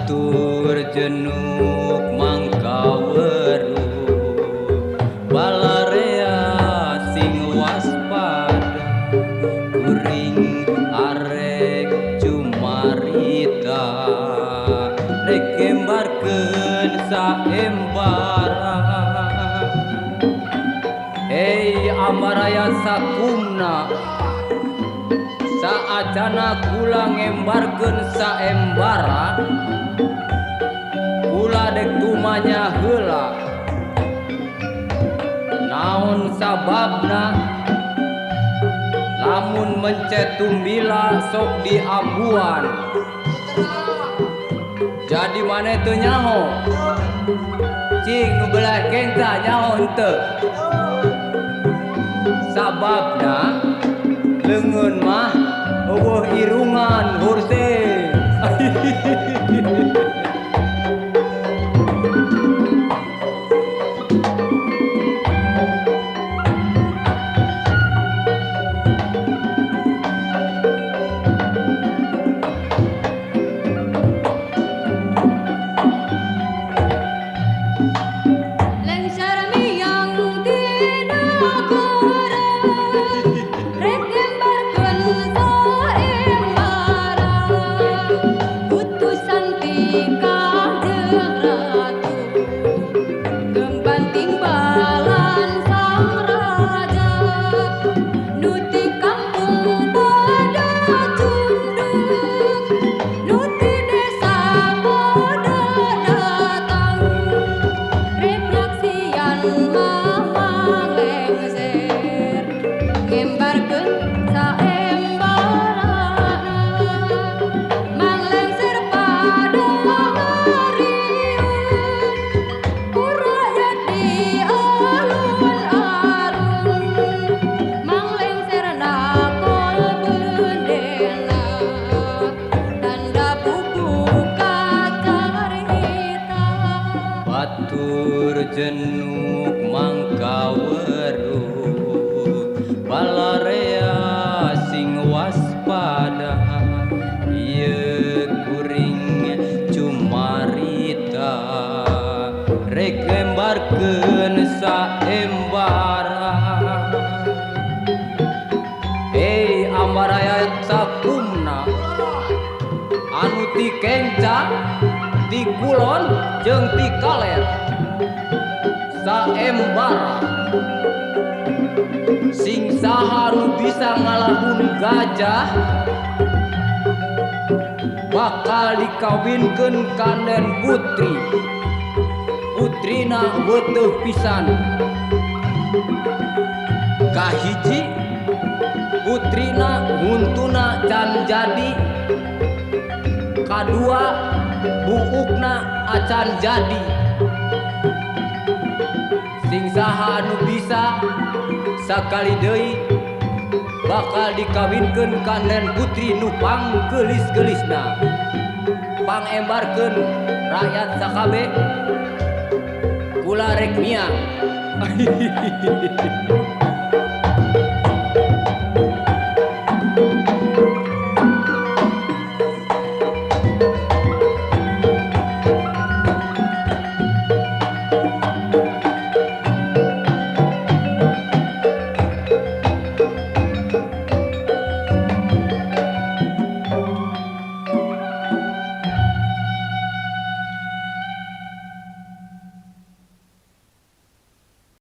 batur jenuk mangkaweru balarea sing waspada kuring arek cumarita rek embarkeun saembara hei amaraya sakumna saacana kula ngembarkeun saembara kula dek tumanya heula naon sababna lamun mencet tumbila sok diabuan jadi maneh teu nyaho cing nu belah kenca nyaho henteu sababna leungeun mah eueuh irungan hurse batur jenuk mangkaweru balarea sing waspada ieu kuring cumarita rek embarkeun saembara hei amaraya sakumna anu ti kenca ti kulon jeung ti kaler saembara sing saha nu bisa ngalahun gajah bakal dikawinkeun kanden putri putrina weutuh pisan kahiji putrina nguntuna can jadi kadua buukna acan jadi sing saha anu bisa sakali deui bakal dikawinkeun kanden putri nu panggelis-gelisna pangembarkeun rakyat sakabe kula rek miang